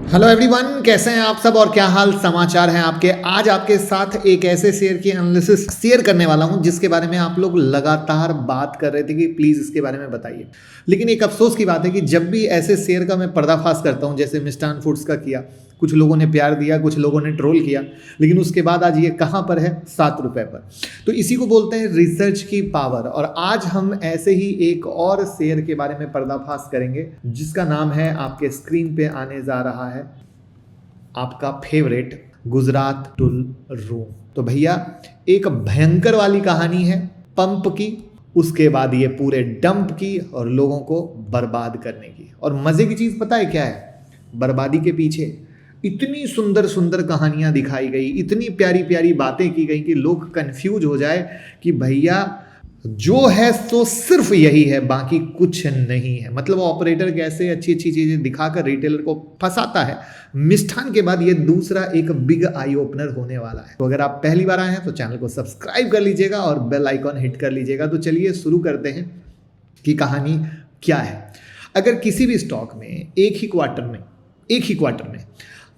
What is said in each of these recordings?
Hello everyone, कैसे हैं आप सब और क्या हाल समाचार हैं आपके। आज आपके साथ एक ऐसे शेयर की एनालिसिस शेयर करने वाला हूं जिसके बारे में आप लोग लगातार बात कर रहे थे कि प्लीज़ इसके बारे में बताइए। लेकिन एक अफसोस की बात है कि जब भी ऐसे शेयर का मैं पर्दाफाश करता हूं, जैसे मिष्ठान फूड्स का किया, कुछ लोगों ने प्यार दिया, कुछ लोगों ने ट्रोल किया, लेकिन उसके बाद आज ये कहाँ पर है? 7 रुपये पर। तो इसी को बोलते हैं रिसर्च की पावर। और आज हम ऐसे ही एक और शेयर के बारे में पर्दाफाश करेंगे जिसका नाम है, आपके स्क्रीन पे आने जा रहा है, आपका फेवरेट गुजरात टूल रूम। तो भैया एक भयंकर वाली कहानी है पंप की, उसके बाद ये पूरे डंप की और लोगों को बर्बाद करने की। और मजे की चीज पता है क्या है? बर्बादी के पीछे इतनी सुंदर सुंदर कहानियां दिखाई गई, इतनी प्यारी प्यारी बातें की गई कि लोग कंफ्यूज हो जाए कि भैया जो है तो सिर्फ यही है, बाकी कुछ नहीं है। मतलब ऑपरेटर कैसे अच्छी अच्छी चीजें दिखाकर रिटेलर को फंसाता है। मिष्ठान के बाद ये दूसरा एक बिग आई ओपनर होने वाला है। तो अगर आप पहली बार आए हैं तो चैनल को सब्सक्राइब कर लीजिएगा और बेल आइकॉन हिट कर लीजिएगा। तो चलिए शुरू करते हैं कि कहानी क्या है। अगर किसी भी स्टॉक में एक ही क्वार्टर में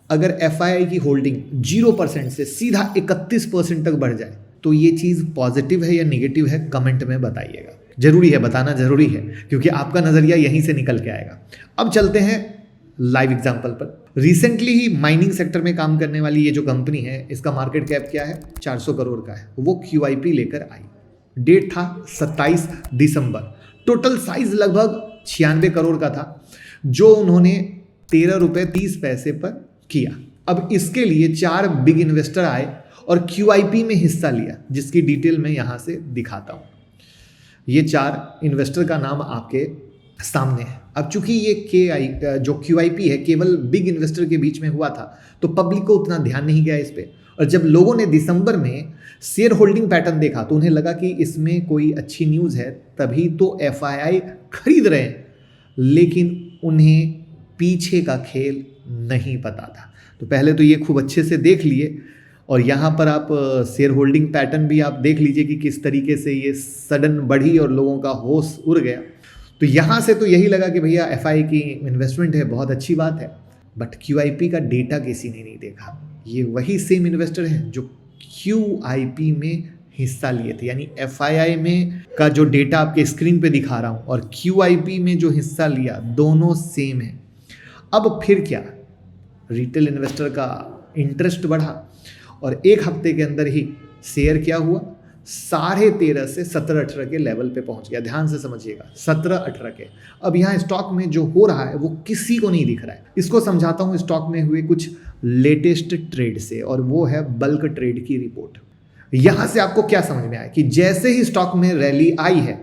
अगर एफआईआई की होल्डिंग 0% से सीधा 31% तक बढ़ जाए तो ये चीज़ पॉजिटिव है या नेगेटिव है, कमेंट में बताइएगा। जरूरी है, बताना जरूरी है, क्योंकि आपका नज़रिया यहीं से निकल के आएगा। अब चलते हैं लाइव एग्जांपल पर। रिसेंटली ही माइनिंग सेक्टर में काम करने वाली ये जो कंपनी है, इसका मार्केट कैप क्या है? 400 करोड़ का है। वो QIP लेकर आई, डेट था 27 दिसंबर। टोटल साइज लगभग 96 करोड़ का था, जो उन्होंने 13 रुपये 30 पैसे पर किया। अब इसके लिए 4 बिग इन्वेस्टर आए और QIP में हिस्सा लिया, जिसकी डिटेल मैं यहां से दिखाता हूं। ये 4 इन्वेस्टर का नाम आपके सामने है। अब चूंकि ये जो QIP है केवल बिग इन्वेस्टर के बीच में हुआ था, तो पब्लिक को उतना ध्यान नहीं गया इस पे। और जब लोगों ने दिसंबर में शेयर होल्डिंग पैटर्न देखा तो उन्हें लगा कि इसमें कोई अच्छी न्यूज़ है, तभी तो FII खरीद रहे हैं। लेकिन उन्हें पीछे का खेल नहीं पता था। तो पहले तो ये खूब अच्छे से देख लिए, और यहाँ पर आप शेयर होल्डिंग पैटर्न भी आप देख लीजिए कि किस तरीके से ये सडन बढ़ी और लोगों का होश उड़ गया। तो यहाँ से तो यही लगा कि भैया FII की इन्वेस्टमेंट है, बहुत अच्छी बात है। बट QIP का डेटा किसी ने नहीं देखा। ये वही सेम इन्वेस्टर हैं जो QIP में हिस्सा लिए थे, यानी FII में का जो डेटा आपके स्क्रीन पे दिखा रहा हूँ और QIP में जो हिस्सा लिया, दोनों सेम है। अब फिर क्या? रिटेल इन्वेस्टर का इंटरेस्ट बढ़ा और एक हफ्ते के अंदर ही शेयर क्या हुआ? 13.5 से 17-18 के लेवल पे पहुंच गया। ध्यान से समझिएगा, 17-18 के। अब यहाँ स्टॉक में जो हो रहा है वो किसी को नहीं दिख रहा है। इसको समझाता हूँ स्टॉक में हुए कुछ लेटेस्ट ट्रेड से, और वो है बल्क ट्रेड की रिपोर्ट। यहां से आपको क्या समझ में आया कि जैसे ही स्टॉक में रैली आई है,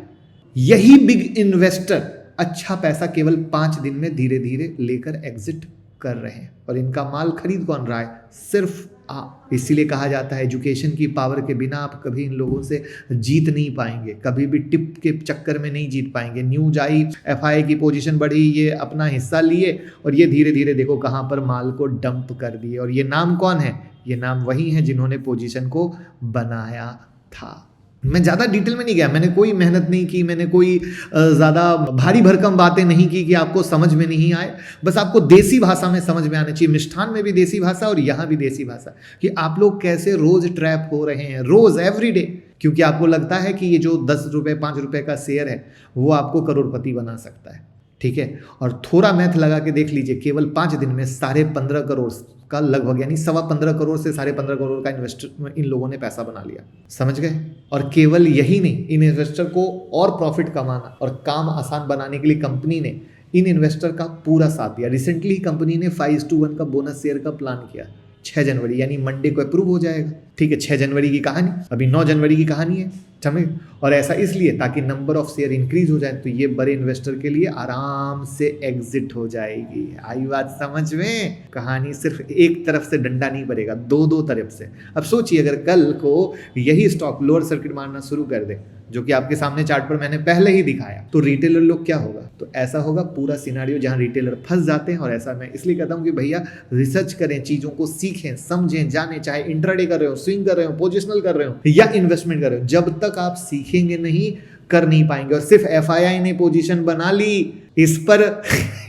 यही बिग इन्वेस्टर अच्छा पैसा केवल 5 दिन में धीरे धीरे लेकर एग्जिट कर रहे हैं। और इनका माल खरीद कौन रहा है? सिर्फ आप। इसीलिए कहा जाता है एजुकेशन की पावर के बिना आप कभी इन लोगों से जीत नहीं पाएंगे, कभी भी टिप के चक्कर में नहीं जीत पाएंगे। न्यूज आई, FII की पोजीशन बढ़ी, ये अपना हिस्सा लिए और ये धीरे धीरे देखो कहाँ पर माल को डंप कर दिए। और ये नाम कौन है? ये नाम वही है जिन्होंने पोजीशन को बनाया था। मैं ज़्यादा डिटेल में नहीं गया, मैंने कोई मेहनत नहीं की, मैंने कोई ज़्यादा भारी भरकम बातें नहीं की कि आपको समझ में नहीं आए। बस आपको देसी भाषा में समझ में आना चाहिए। मिष्ठान में भी देसी भाषा और यहाँ भी देसी भाषा, कि आप लोग कैसे रोज ट्रैप हो रहे हैं, रोज एवरीडे। क्योंकि आपको लगता है कि ये जो 10 रुपये 5 रुपये का शेयर है वो आपको करोड़पति बना सकता है, ठीक है। और थोड़ा मैथ लगा के देख लीजिए, केवल 5 दिन में 15.5 करोड़ का लगभग, यानी 15.25 करोड़ से 15.5 करोड़ का इन्वेस्टर इन लोगों ने पैसा बना लिया। समझ गए? और केवल यही नहीं, इन इन्वेस्टर को और प्रॉफिट कमाना और काम आसान बनाने के लिए कंपनी ने इन इन्वेस्टर का पूरा साथ दिया। रिसेंटली कंपनी ने 5:1 का बोनस शेयर का प्लान किया। 6 जनवरी यानी मंडे को अप्रूव हो जाएगा, ठीक है। 6 जनवरी की कहानी, अभी 9 जनवरी की कहानी है, समझ। और ऐसा इसलिए ताकि नंबर ऑफ शेयर इंक्रीज हो जाए, तो ये बड़े इन्वेस्टर के लिए आराम से एग्जिट हो जाएगी। आई बात समझ में? कहानी सिर्फ एक तरफ से डंडा नहीं पड़ेगा, दो तरफ से। अब सोचिए अगर कल को यही स्टॉक लोअर सर्किट मारना शुरू कर दे, जो कि आपके सामने चार्ट पर मैंने पहले ही दिखाया, तो रिटेलर लोग क्या होगा? तो ऐसा होगा पूरा सिनारियो जहां रिटेलर फंस जाते हैं। और ऐसा मैं इसलिए कहता हूं कि भैया रिसर्च करें, चीजों को सीखें, समझें, जानें, चाहे इंट्राडे कर रहे हो, स्विंग कर रहे हो, पोजिशनल कर रहे हो या इन्वेस्टमेंट कर रहे हो, जब तक आप सीखेंगे नहीं, कर नहीं पाएंगे। और सिर्फ FII ने पोजीशन बना ली इस पर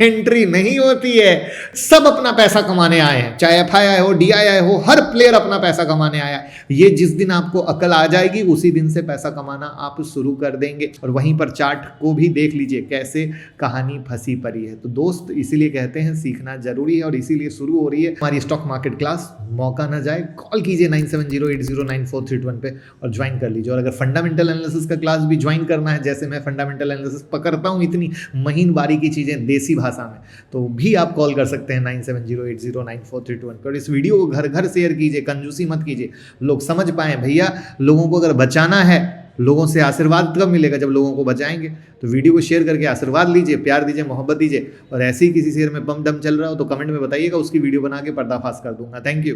एंट्री नहीं होती है। सब अपना पैसा कमाने आए हैं, चाहे एफआईआई हो, डीआईआई हो, हर प्लेयर अपना पैसा कमाने आया है। ये जिस दिन आपको अकल आ जाएगी उसी दिन से पैसा कमाना आप शुरू कर देंगे। और वहीं पर चार्ट को भी देख लीजिए कैसे कहानी फंसी पड़ी है। तो दोस्त इसीलिए कहते हैं सीखना जरूरी है और इसीलिए शुरू हो रही है हमारी स्टॉक मार्केट क्लास। मौका ना जाए, कॉल कीजिए 9708094321 पे और ज्वाइन कर लीजिए। और अगर फंडामेंटल एनालिसिस का क्लास भी ज्वाइन करना है, जैसे मैं फंडामेंटल एनालिसिस पकड़ता हूँ इतनी महीन बारीकी चीजें देसी भाषा में, तो भी आप कॉल कर सकते हैं 9708094321 पर। इस वीडियो को घर घर शेयर कीजिए, कंजूसी मत कीजिए, लोग समझ पाए भैया। लोगों को अगर बचाना है, लोगों से आशीर्वाद कब मिलेगा, जब लोगों को बचाएंगे। तो वीडियो को शेयर करके आशीर्वाद लीजिए, प्यार दीजिए, मोहब्बत दीजिए। और ऐसे ही किसी शेयर में बम दम चल रहा हो तो कमेंट में बताइएगा, उसकी वीडियो बना के पर्दाफाश कर दूंगा। Thank you.